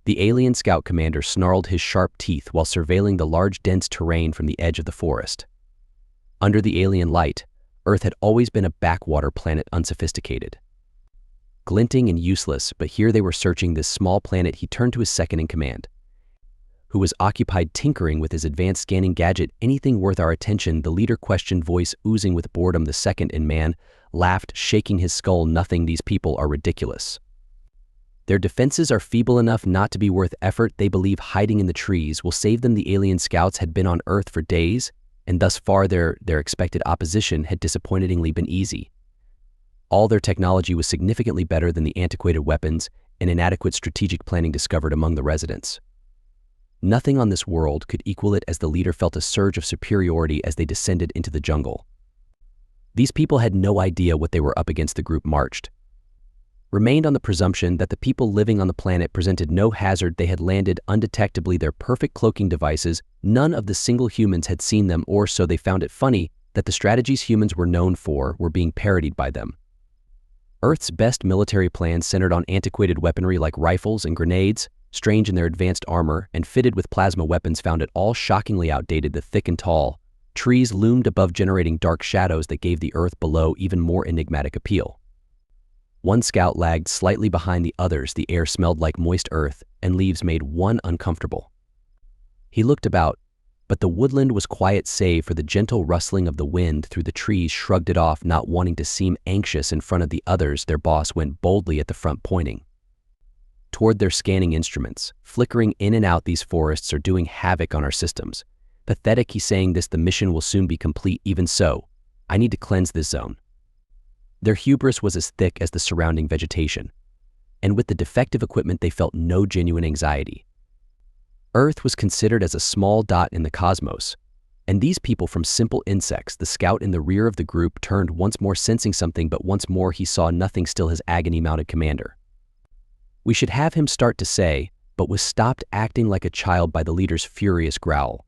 The alien scout commander snarled his sharp teeth while surveilling the large dense terrain from the edge of the forest. Under the alien light, Earth had always been a backwater planet, unsophisticated. Glinting and useless, but here they were searching this small planet. He turned to his second-in-command, who was occupied tinkering with his advanced scanning gadget. "Anything worth our attention?" the leader questioned, voice oozing with boredom. The second-in-man laughed, shaking his skull. "Nothing. These people are ridiculous. Their defenses are feeble enough not to be worth effort. They believe hiding in the trees will save them." The alien scouts had been on Earth for days, and thus far their expected opposition had disappointingly been easy. All their technology was significantly better than the antiquated weapons and inadequate strategic planning discovered among the residents. Nothing on this world could equal it, as the leader felt a surge of superiority as they descended into the jungle. These people had no idea what they were up against. The group remained on the presumption that the people living on the planet presented no hazard. They had landed undetectably, their perfect cloaking devices. None of the single humans had seen them, or so they found it funny that the strategies humans were known for were being parodied by them. Earth's best military plans centered on antiquated weaponry like rifles and grenades, strange in their advanced armor and fitted with plasma weapons, found it all shockingly outdated. The thick and tall trees loomed above, generating dark shadows that gave the Earth below even more enigmatic appeal. One scout lagged slightly behind the others. The air smelled like moist earth, and leaves made one uncomfortable. He looked about, but the woodland was quiet save for the gentle rustling of the wind through the trees. Shrugged it off, not wanting to seem anxious in front of the others. Their boss went boldly at the front, pointing toward their scanning instruments. "Flickering in and out, these forests are doing havoc on our systems. Pathetic," he's saying. "The mission will soon be complete. Even so, I need to cleanse this zone." Their hubris was as thick as the surrounding vegetation, and with the defective equipment they felt no genuine anxiety. Earth was considered as a small dot in the cosmos, and these people from simple insects. The scout in the rear of the group turned once more, sensing something, but once more he saw nothing. Still his agony-mounted commander. "We should have him," start to say, but was stopped, acting like a child, by the leader's furious growl.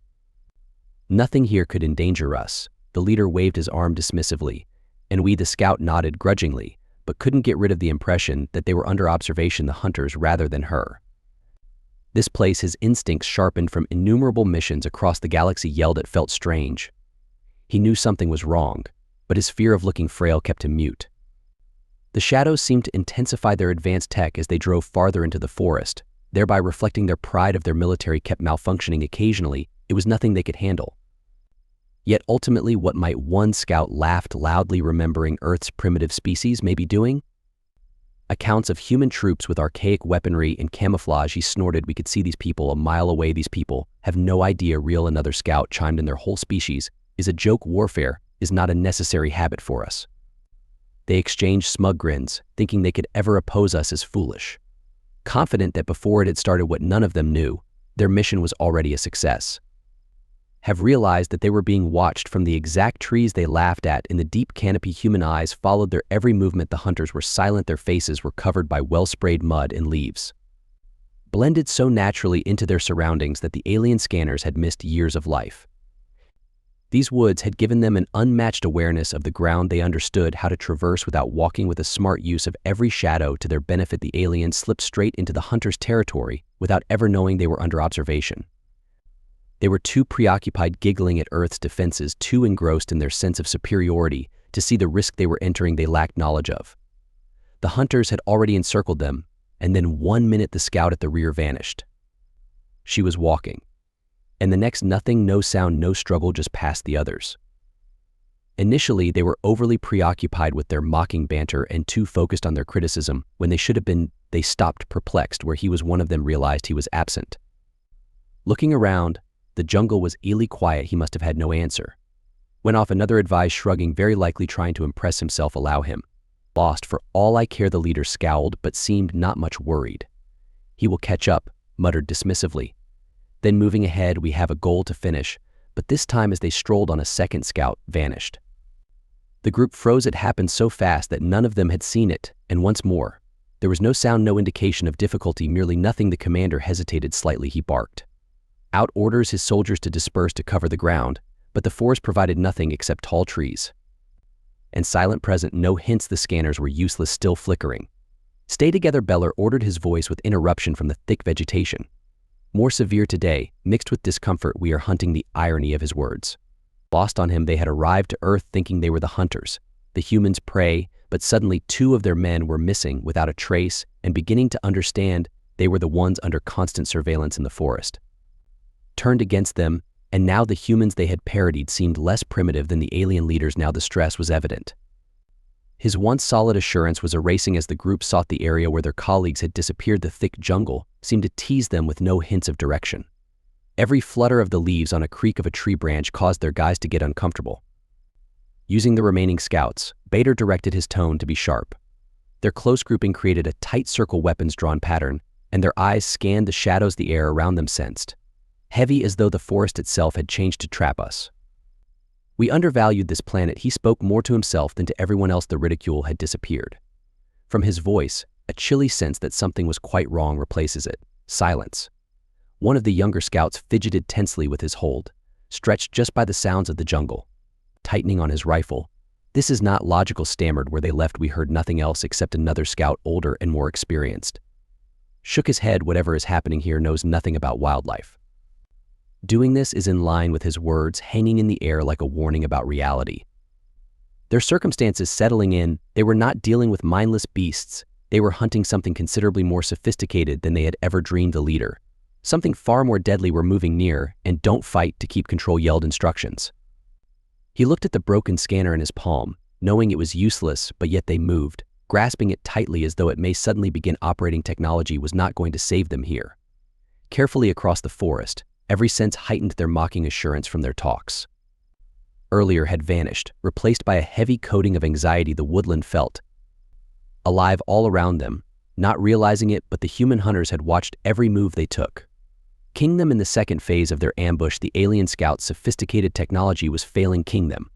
"Nothing here could endanger us." The leader waved his arm dismissively, and the scout nodded grudgingly, but couldn't get rid of the impression that they were under observation, the hunters rather than her. This place his instincts sharpened from innumerable missions across the galaxy yelled at felt strange. He knew something was wrong, but his fear of looking frail kept him mute. The shadows seemed to intensify their advanced tech as they drove farther into the forest, thereby reflecting their pride of their military kept malfunctioning occasionally. It was nothing they could handle. Yet ultimately, what might one scout laughed loudly, remembering Earth's primitive species may be doing? Accounts of human troops with archaic weaponry and camouflage. He snorted. "We could see these people a mile away. These people have no idea real." Another scout chimed in. "Their whole species is a joke. Warfare is not a necessary habit for us." They exchanged smug grins, thinking they could ever oppose us as foolish, confident that before it had started what none of them knew, their mission was already a success. Have realized that they were being watched from the exact trees they laughed at. In the deep canopy, human eyes followed their every movement. The hunters were silent. Their faces were covered by well-sprayed mud and leaves, blended so naturally into their surroundings that the alien scanners had missed years of life. These woods had given them an unmatched awareness of the ground they understood how to traverse without walking, with a smart use of every shadow to their benefit. The aliens slipped straight into the hunters' territory without ever knowing they were under observation. They were too preoccupied giggling at Earth's defenses, too engrossed in their sense of superiority to see the risk they were entering. They lacked knowledge of. The hunters had already encircled them, and then 1 minute the scout at the rear vanished. She was walking, and the next nothing, no sound, no struggle, just past the others. Initially, they were overly preoccupied with their mocking banter and too focused on their criticism when they should have been. They stopped, perplexed, where he was. One of them realized he was absent. Looking around, the jungle was eerily quiet. He must have had no answer. Went off. Another advised, shrugging, very likely trying to impress himself. "Allow him. Lost for all I care." The leader scowled, but seemed not much worried. "He will catch up," muttered dismissively. Then moving ahead, "We have a goal to finish." But this time, as they strolled on, a second scout vanished. The group froze. It happened so fast that none of them had seen it, and once more, there was no sound, no indication of difficulty, merely nothing. The commander hesitated slightly. He barked out orders his soldiers to disperse to cover the ground, but the forest provided nothing except tall trees and silent present. No hints. The scanners were useless, still flickering. "Stay together," Beller ordered, his voice with interruption from the thick vegetation. More severe today, mixed with discomfort, we are hunting. The irony of his words. Lost on him, they had arrived to Earth thinking they were the hunters, the humans' prey, but suddenly 2 of their men were missing without a trace, and beginning to understand they were the ones under constant surveillance in the forest. Turned against them, and now the humans they had parodied seemed less primitive than the alien leaders. Now the stress was evident. His once solid assurance was erasing as the group sought the area where their colleagues had disappeared. The thick jungle seemed to tease them with no hints of direction. Every flutter of the leaves on a creak of a tree branch caused their guys to get uncomfortable. Using the remaining scouts, Bader directed his tone to be sharp. Their close grouping created a tight circle weapons-drawn pattern, and their eyes scanned the shadows the air around them sensed, heavy as though the forest itself had changed to trap us. "We undervalued this planet," he spoke more to himself than to everyone else. The ridicule had disappeared. From his voice, a chilly sense that something was quite wrong replaces it. Silence. One of the younger scouts fidgeted tensely with his hold, stretched just by the sounds of the jungle, tightening on his rifle. "This is not logical," stammered. "Where they left, we heard nothing else," except another scout, older and more experienced, shook his head. "Whatever is happening here knows nothing about wildlife." Doing this is in line with his words, hanging in the air like a warning about reality. Their circumstances settling in, they were not dealing with mindless beasts. They were hunting something considerably more sophisticated than they had ever dreamed. The leader, something far more deadly, were moving near, and "Don't fight to keep control," yelled instructions. He looked at the broken scanner in his palm, knowing it was useless, but yet they moved, grasping it tightly as though it may suddenly begin operating. Technology was not going to save them here. Carefully across the forest, every sense heightened. Their mocking assurance from their talks earlier had vanished, replaced by a heavy coating of anxiety. The woodland felt alive all around them, not realizing it, but the human hunters had watched every move they took. King them in the second phase of their ambush, the alien scouts' sophisticated technology was failing King them.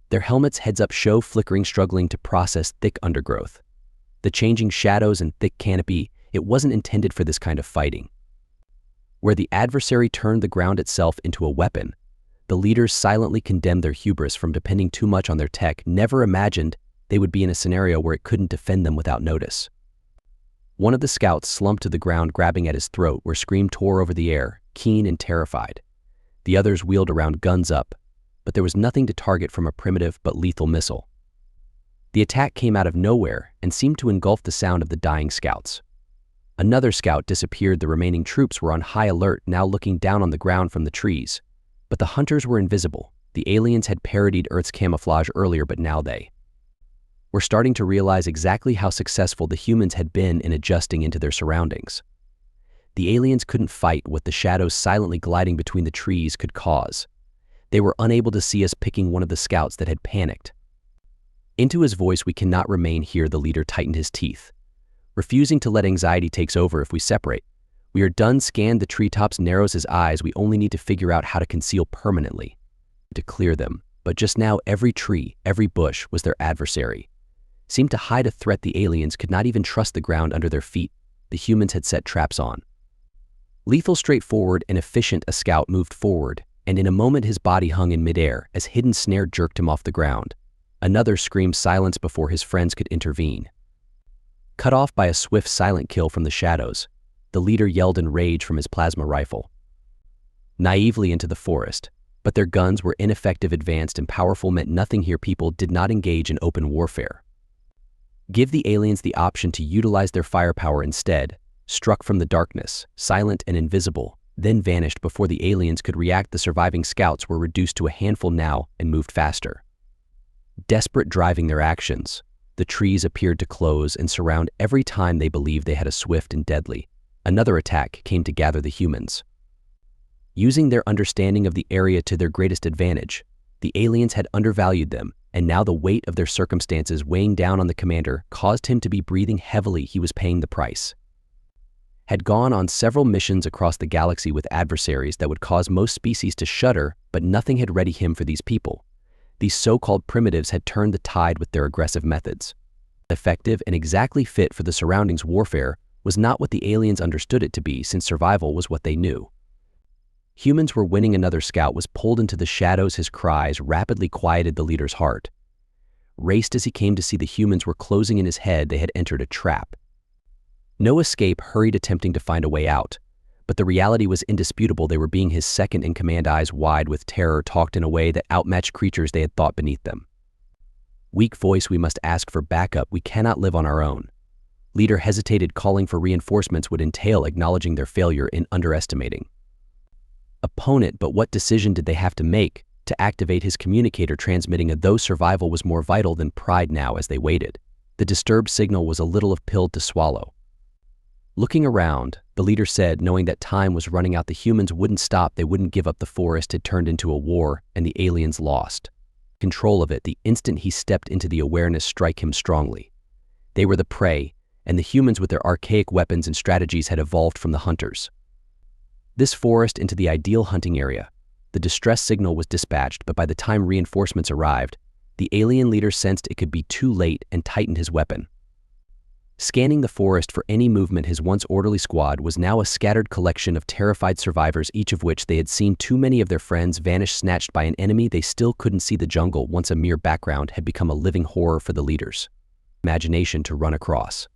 Their helmets heads up show flickering, struggling to process thick undergrowth. The changing shadows and thick canopy, it wasn't intended for this kind of fighting. Where the adversary turned the ground itself into a weapon, the leaders silently condemned their hubris from depending too much on their tech, never imagined they would be in a scenario where it couldn't defend them without notice. One of the scouts slumped to the ground, grabbing at his throat, where scream tore over the air, keen and terrified. The others wheeled around, guns up, but there was nothing to target from a primitive but lethal missile. The attack came out of nowhere and seemed to engulf the sound of the dying scouts. Another scout disappeared. The remaining troops were on high alert, now looking down on the ground from the trees. But the hunters were invisible. The aliens had parodied Earth's camouflage earlier, but now they were starting to realize exactly how successful the humans had been in adjusting into their surroundings. The aliens couldn't fight what the shadows silently gliding between the trees could cause. They were unable to see us, picking one of the scouts that had panicked. Into his voice, "We cannot remain here." The leader tightened his teeth, refusing to let anxiety take over. "If we separate, we are done." Scanned the treetops, narrows his eyes. "We only need to figure out how to conceal permanently, to clear them." But just now, every tree, every bush was their adversary. Seemed to hide a threat. The aliens could not even trust the ground under their feet. The humans had set traps on. Lethal, straightforward, and efficient, a scout moved forward, and in a moment his body hung in midair as hidden snare jerked him off the ground. Another screamed silence before his friends could intervene. Cut off by a swift, silent kill from the shadows, the leader yelled in rage from his plasma rifle naively into the forest, but their guns were ineffective. Advanced and powerful meant nothing here. People did not engage in open warfare. Give the aliens the option to utilize their firepower instead. Struck from the darkness, silent and invisible, then vanished before the aliens could react. The surviving scouts were reduced to a handful now and moved faster. Desperate, driving their actions, the trees appeared to close and surround every time they believed they had a swift and deadly. Another attack came to gather the humans. Using their understanding of the area to their greatest advantage, the aliens had undervalued them, and now the weight of their circumstances weighing down on the commander caused him to be breathing heavily. He was paying the price. Had gone on several missions across the galaxy with adversaries that would cause most species to shudder, but nothing had readied him for these people. These so-called primitives had turned the tide with their aggressive methods. Effective and exactly fit for the surroundings, warfare was not what the aliens understood it to be, since survival was what they knew. Humans were winning. Another scout was pulled into the shadows. His cries rapidly quieted the leader's heart. raced as he came to see the humans were closing in his head. They had entered a trap. No escape hurried, attempting to find a way out, but the reality was indisputable. They were being his second-in-command, eyes wide with terror, talked in a way that outmatched creatures they had thought beneath them. Weak voice, we must ask for backup. We cannot live on our own. Leader hesitated. Calling for reinforcements would entail acknowledging their failure in underestimating opponent, but what decision did they have to make? To activate his communicator, transmitting a though survival was more vital than pride now. As they waited, the disturbed signal was a little of pill to swallow. Looking around, the leader said, knowing that time was running out, the humans wouldn't stop. They wouldn't give up. The forest had turned into a war, and the aliens lost control of it. The instant he stepped into the awareness struck him strongly. They were the prey, and the humans with their archaic weapons and strategies had evolved from the hunters. This forest into the ideal hunting area. The distress signal was dispatched, but by the time reinforcements arrived, the alien leader sensed it could be too late and tightened his weapon. Scanning the forest for any movement, his once orderly squad was now a scattered collection of terrified survivors, each of which they had seen too many of their friends vanish, snatched by an enemy they still couldn't see. The jungle, once a mere background, had become a living horror for the leaders. Imagination to run across.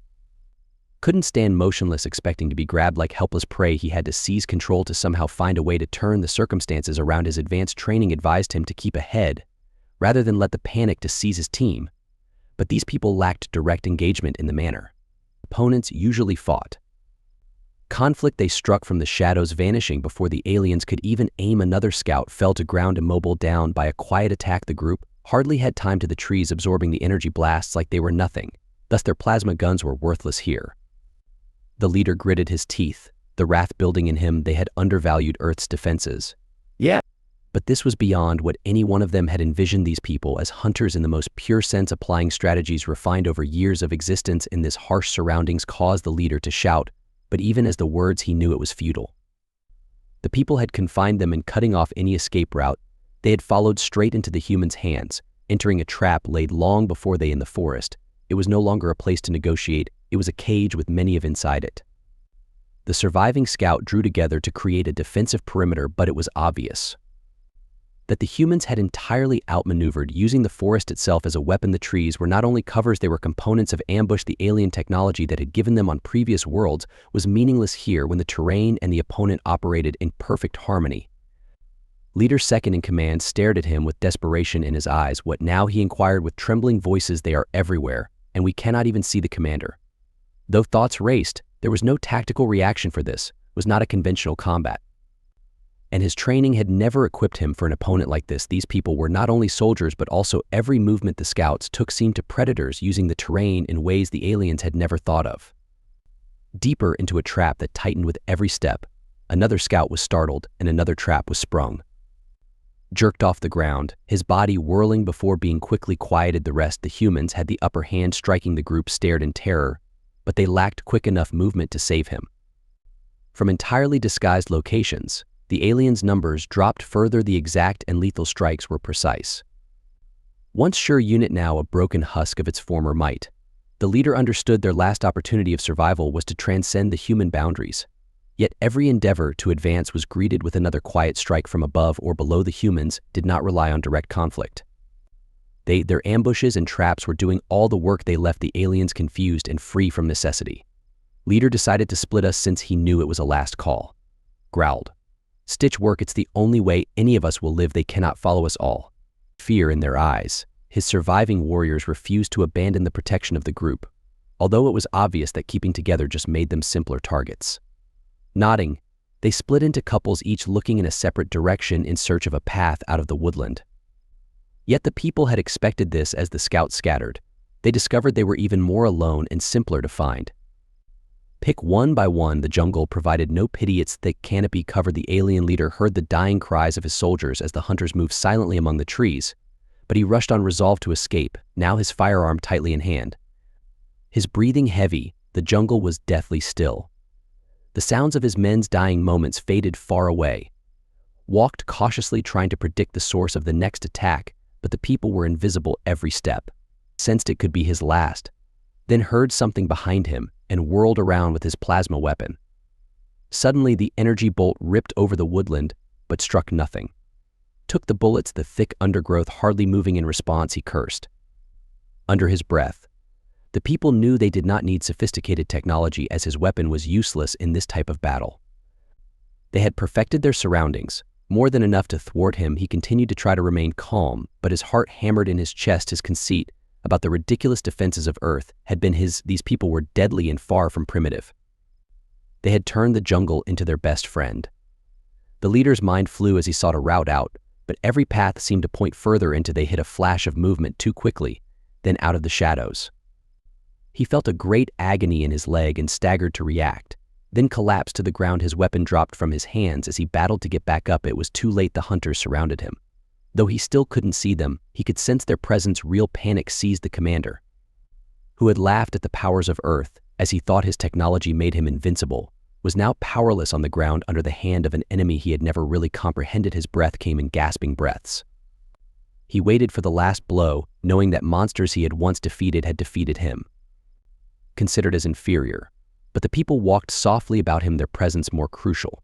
Couldn't stand motionless, expecting to be grabbed like helpless prey. He had to seize control to somehow find a way to turn the circumstances around. His advanced training advised him to keep ahead, rather than let the panic to seize his team. But these people lacked direct engagement in the manner opponents usually fought. Conflict, they struck from the shadows, vanishing before the aliens could even aim. Another scout fell to ground, immobile, down by a quiet attack. The group hardly had time to the trees, absorbing the energy blasts like they were nothing. Thus their plasma guns were worthless here. The leader gritted his teeth, the wrath building in him. They had undervalued Earth's defenses. But this was beyond what any one of them had envisioned. These people, as hunters in the most pure sense, applying strategies refined over years of existence in this harsh surroundings, caused the leader to shout, but even as the words, he knew it was futile. The people had confined them, and cutting off any escape route, they had followed straight into the humans' hands, entering a trap laid long before they in the forest. It was no longer a place to negotiate. It was a cage with many of inside it. The surviving scout drew together to create a defensive perimeter, but it was obvious that the humans had entirely outmaneuvered, using the forest itself as a weapon. The trees were not only covers, they were components of ambush. The alien technology that had given them on previous worlds was meaningless here when the terrain and the opponent operated in perfect harmony. Leader second in command stared at him with desperation in his eyes. What now? He inquired with trembling voices. They are everywhere, and we cannot even see the commander. Though thoughts raced, there was no tactical reaction for this. It was not a conventional combat. And his training had never equipped him for an opponent like this. These people were not only soldiers, but also every movement the scouts took seemed to predators, using the terrain in ways the aliens had never thought of. Deeper into a trap that tightened with every step, another scout was startled, and another trap was sprung. Jerked off the ground, his body whirling before being quickly quieted. The rest, the humans, had the upper hand, striking. The group stared in terror, but they lacked quick enough movement to save him. From entirely disguised locations, the aliens' numbers dropped further. The exact and lethal strikes were precise. Once sure unit, now a broken husk of its former might. The leader understood their last opportunity of survival was to transcend the human boundaries. Yet every endeavor to advance was greeted with another quiet strike from above or below. The humans did not rely on direct conflict. Their ambushes and traps were doing all the work. They left the aliens confused and free from necessity. Leader decided to split us since he knew it was a last call. Growled. Stitch work, it's the only way any of us will live. They cannot follow us all. Fear in their eyes, his surviving warriors refused to abandon the protection of the group, although it was obvious that keeping together just made them simpler targets. Nodding, they split into couples, each looking in a separate direction in search of a path out of the woodland. Yet the people had expected this. As the scouts scattered, they discovered they were even more alone and simpler to find. Pick one by one, the jungle provided no pity. Its thick canopy covered. The alien leader heard the dying cries of his soldiers as the hunters moved silently among the trees, but he rushed on, resolved to escape, now his firearm tightly in hand. His breathing heavy, the jungle was deathly still. The sounds of his men's dying moments faded far away. Walked cautiously, trying to predict the source of the next attack, but the people were invisible every step. Sensed it could be his last, then heard something behind him and whirled around with his plasma weapon. Suddenly the energy bolt ripped over the woodland, but struck nothing. Took the bullets, the thick undergrowth hardly moving. In response, he cursed. under his breath. The people knew they did not need sophisticated technology as his weapon was useless in this type of battle. They had perfected their surroundings, more than enough to thwart him. He continued to try to remain calm, but his heart hammered in his chest. His conceit about the ridiculous defenses of Earth had been these people were deadly and far from primitive. They had turned the jungle into their best friend. The leader's mind flew as he sought a route out, but every path seemed to point further into. They hit a flash of movement too quickly, then out of the shadows. He felt a great agony in his leg and staggered to react, then collapsed to the ground. His weapon dropped from his hands as he battled to get back up. It was too late. The hunters surrounded him. Though he still couldn't see them, he could sense their presence. Real panic seized the commander, who had laughed at the powers of Earth as he thought his technology made him invincible, was now powerless on the ground under the hand of an enemy he had never really comprehended. His breath came in gasping breaths. He waited for the last blow, knowing that monsters he had once defeated had defeated him, considered as inferior. But the people walked softly about him, their presence more crucial,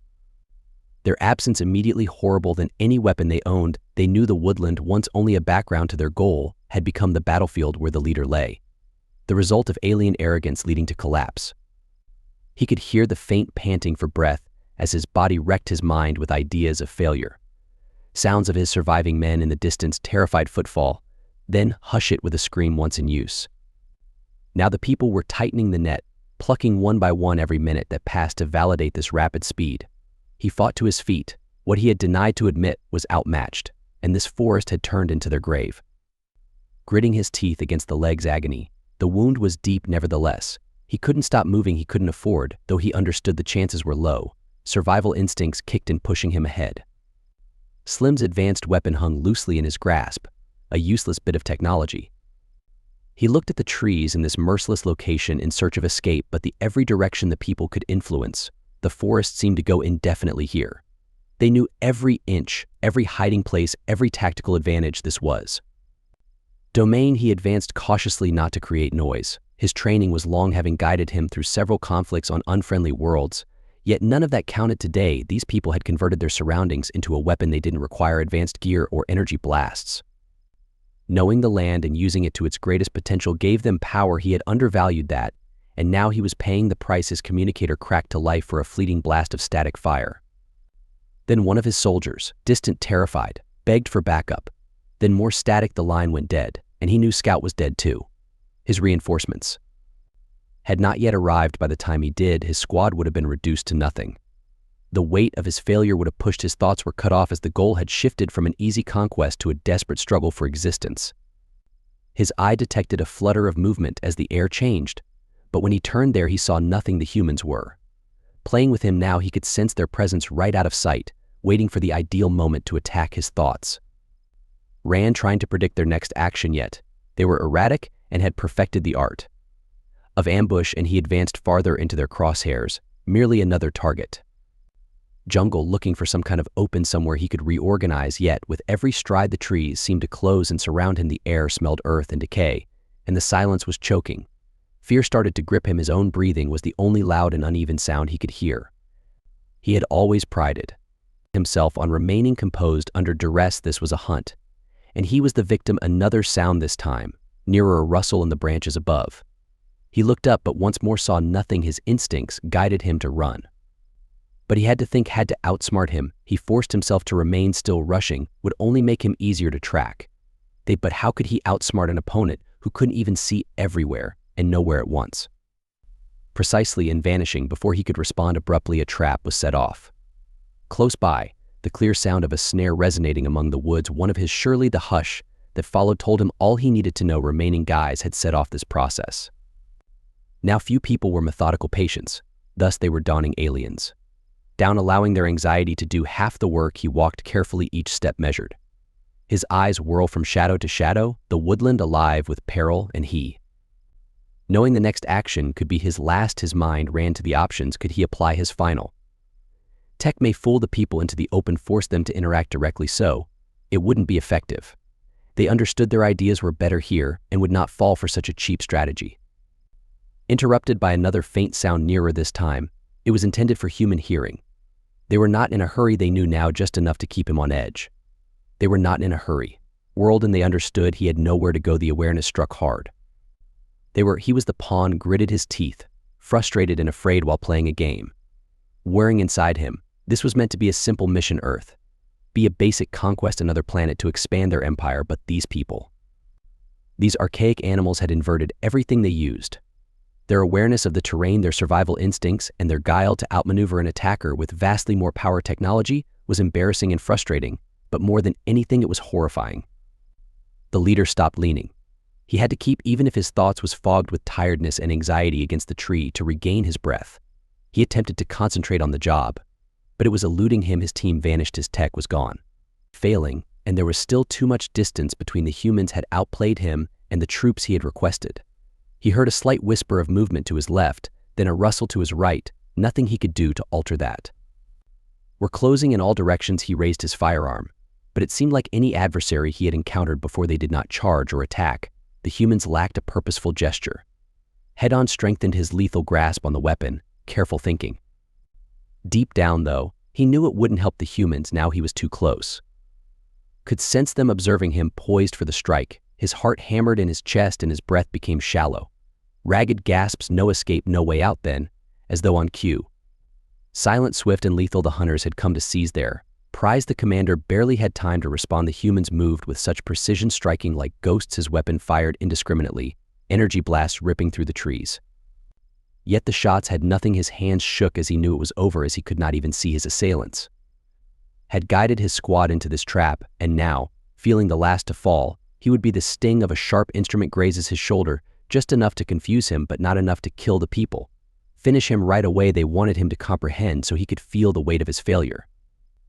their absence immediately horrible than any weapon they owned. They knew the woodland, once only a background to their goal, had become the battlefield where the leader lay, the result of alien arrogance leading to collapse. He could hear the faint panting for breath as his body wrecked his mind with ideas of failure. Sounds of his surviving men in the distance, terrified footfall, then hush it with a scream once in use. Now the people were tightening the net, plucking one by one every minute that passed to validate this rapid speed. He fought to his feet. What he had denied to admit was outmatched, and this forest had turned into their grave. Gritting his teeth against the leg's agony, the wound was deep nevertheless. He couldn't stop moving. He couldn't afford, though he understood the chances were low. Survival instincts kicked in, pushing him ahead. Slim's advanced weapon hung loosely in his grasp, a useless bit of technology. He looked at the trees in this merciless location in search of escape, but every direction the people could influence, the forest seemed to go indefinitely here. They knew every inch, every hiding place, every tactical advantage this was. Domain. He advanced cautiously, not to create noise. His training was long, having guided him through several conflicts on unfriendly worlds, yet none of that counted today. These people had converted their surroundings into a weapon. They didn't require advanced gear or energy blasts. Knowing the land and using it to its greatest potential gave them power. He had undervalued that, and now he was paying the price. His communicator cracked to life for a fleeting blast of static fire. Then one of his soldiers, distant, terrified, begged for backup. Then more static. The line went dead, and he knew Scout was dead too. His reinforcements had not yet arrived. By the time he did, his squad would have been reduced to nothing. The weight of his failure would have pushed. His thoughts were cut off as the goal had shifted from an easy conquest to a desperate struggle for existence. His eye detected a flutter of movement as the air changed, but when he turned there, he saw nothing. The humans were playing with him now. He could sense their presence right out of sight, waiting for the ideal moment to attack. His thoughts ran, trying to predict their next action, yet they were erratic and had perfected the art of ambush, and he advanced farther into their crosshairs, merely another target. Jungle, looking for some kind of open somewhere he could reorganize, yet with every stride the trees seemed to close and surround him. The air smelled earth and decay, and the silence was choking. Fear started to grip him. His own breathing was the only loud and uneven sound he could hear. He had always prided himself on remaining composed under duress. This was a hunt, and he was the victim. Another sound this time, nearer, a rustle in the branches above. He looked up, but once more saw nothing. His instincts guided him to run, but he had to outsmart him. He forced himself to remain still. Rushing would only make him easier to track. But how could he outsmart an opponent who couldn't even see everywhere and nowhere at once? Precisely, in vanishing before he could respond abruptly, a trap was set off. Close by, the clear sound of a snare resonating among the woods. One of his, surely the hush that followed told him all he needed to know. Remaining guys had set off this process. Now few people were methodical patients, thus they were dawning aliens. Down, allowing their anxiety to do half the work, he walked carefully, each step measured. His eyes whirl from shadow to shadow, the woodland alive with peril, and he, knowing the next action could be his last, his mind ran to the options. Could he apply his final? Tech may fool the people into the open, force them to interact directly, so it wouldn't be effective. They understood their ideas were better here and would not fall for such a cheap strategy. Interrupted by another faint sound nearer. This time, it was intended for human hearing. They were not in a hurry. They knew now just enough to keep him on edge. They were not in a hurry. world and they understood he had nowhere to go. The awareness struck hard. He was the pawn, gritted his teeth, frustrated and afraid while playing a game. Whirring inside him, this was meant to be a simple mission Earth. Be a basic conquest another planet to expand their empire, but these people. These archaic animals had inverted everything they used. Their awareness of the terrain, their survival instincts, and their guile to outmaneuver an attacker with vastly more power technology was embarrassing and frustrating, but more than anything it was horrifying. The leader stopped leaning. He had to keep, even if his thoughts was fogged with tiredness and anxiety, against the tree to regain his breath. He attempted to concentrate on the job, but it was eluding him. His team vanished, his tech was gone. Failing, and there was still too much distance between the humans had outplayed him and the troops he had requested. He heard a slight whisper of movement to his left, then a rustle to his right, nothing he could do to alter that. We're closing in all directions. He raised his firearm, but it seemed like any adversary he had encountered before, they did not charge or attack. The humans lacked a purposeful gesture. Head-on strengthened his lethal grasp on the weapon, careful thinking. Deep down, though, he knew it wouldn't help the humans. Now he was too close. Could sense them observing him, poised for the strike. His heart hammered in his chest and his breath became shallow. Ragged gasps, no escape, no way out then, as though on cue. Silent, swift, and lethal, the hunters had come to seize their prize. The commander barely had time to respond. The humans moved with such precision, striking like ghosts. His weapon fired indiscriminately, energy blasts ripping through the trees. Yet the shots had nothing. His hands shook as he knew it was over, as he could not even see his assailants. Had guided his squad into this trap, and now, feeling the last to fall, he would be the sting of a sharp instrument grazes his shoulder, just enough to confuse him but not enough to kill the people. Finish him right away. They wanted him to comprehend so he could feel the weight of his failure.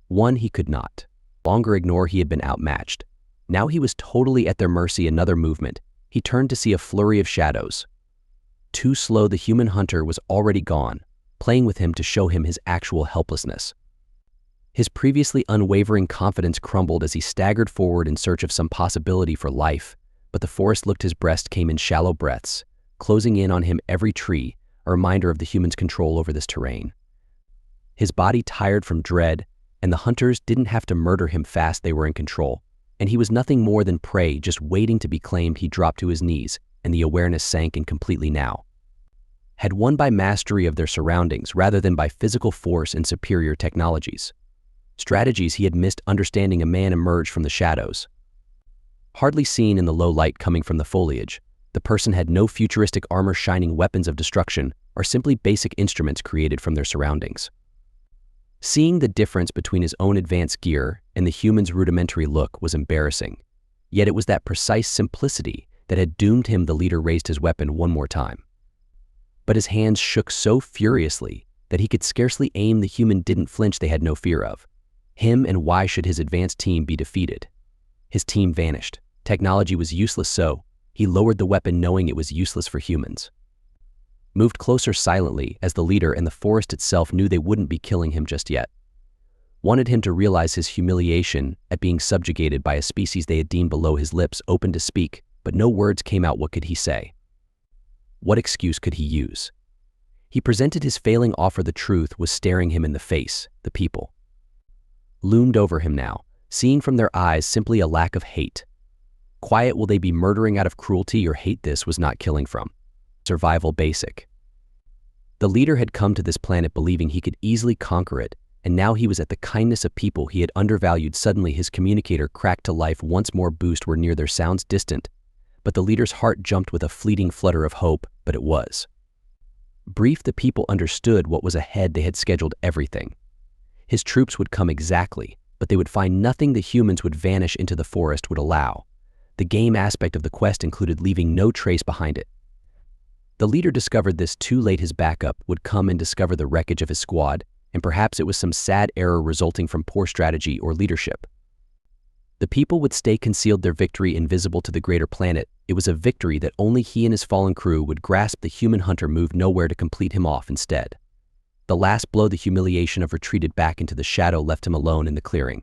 One, he could not longer ignore. He had been outmatched. Now he was totally at their mercy. Another movement. He turned to see a flurry of shadows. Too slow, the human hunter was already gone, playing with him to show him his actual helplessness. His previously unwavering confidence crumbled as he staggered forward in search of some possibility for life, but the forest looked. His breast came in shallow breaths, closing in on him, every tree, a reminder of the human's control over this terrain. His body tired from dread, and the hunters didn't have to murder him fast. They were in control, and he was nothing more than prey, just waiting to be claimed. He dropped to his knees, and the awareness sank in completely. Now had won by mastery of their surroundings rather than by physical force and superior technologies. Strategies he had missed. Understanding, a man emerged from the shadows. Hardly seen in the low light coming from the foliage, the person had no futuristic armor, shining weapons of destruction, or simply basic instruments created from their surroundings. Seeing the difference between his own advanced gear and the human's rudimentary look was embarrassing. Yet it was that precise simplicity that had doomed him. The leader raised his weapon one more time, but his hands shook so furiously that he could scarcely aim. The human didn't flinch. They had no fear of him, and why should his advanced team be defeated? His team vanished. Technology was useless, so he lowered the weapon knowing it was useless for humans. Moved closer silently, as the leader and the forest itself knew they wouldn't be killing him just yet. Wanted him to realize his humiliation at being subjugated by a species they had deemed below. His lips opened to speak, but no words came out. What could he say? What excuse could he use? He presented his failing offer. The truth was staring him in the face. The people loomed over him now, seeing from their eyes simply a lack of hate. Quiet. Will they be murdering out of cruelty or hate? This was not killing from survival. Basic. The leader had come to this planet believing he could easily conquer it, and now he was at the kindness of people he had undervalued. Suddenly his communicator cracked to life once more. Boost were near, their sounds distant, but the leader's heart jumped with a fleeting flutter of hope. But it was brief. The people understood what was ahead. They had scheduled everything. His troops would come exactly, but they would find nothing. The humans would vanish into the forest, would allow. The game aspect of the quest included leaving no trace behind it. The leader discovered this too late. His backup would come and discover the wreckage of his squad, and perhaps it was some sad error resulting from poor strategy or leadership. The people would stay concealed, their victory invisible to the greater planet. It was a victory that only he and his fallen crew would grasp. The human hunter moved nowhere to complete him off. Instead, the last blow, the humiliation of retreated back into the shadow, left him alone in the clearing.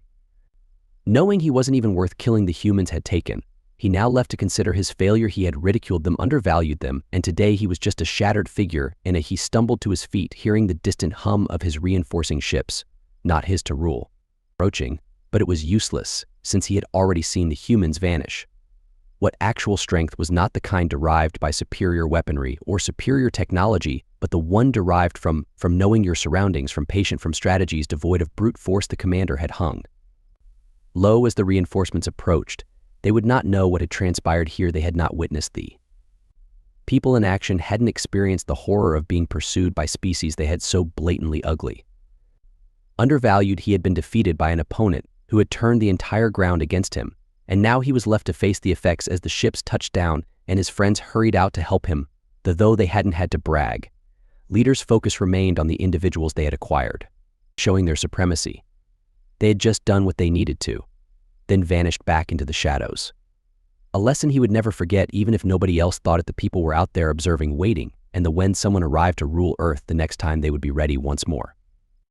Knowing he wasn't even worth killing, the humans had taken. He now left to consider his failure. He had ridiculed them, undervalued them, and today he was just a shattered figure. He stumbled to his feet, hearing the distant hum of his reinforcing ships, not his to rule. Approaching, But it was useless, since he had already seen the humans vanish. What actual strength was not the kind derived by superior weaponry or superior technology, but the one derived from knowing your surroundings, from strategies devoid of brute force the commander had hung. Lo, as the reinforcements approached, they would not know what had transpired here. They had not witnessed the people in action, hadn't experienced the horror of being pursued by species they had so blatantly ugly. Undervalued, he had been defeated by an opponent who had turned the entire ground against him, and now he was left to face the effects as the ships touched down and his friends hurried out to help him, though they hadn't had to brag. Leaders' focus remained on the individuals they had acquired, showing their supremacy. They had just done what they needed to, then vanished back into the shadows. A lesson he would never forget, even if nobody else thought it. The people were out there observing, waiting, and when someone arrived to rule Earth, the next time they would be ready once more.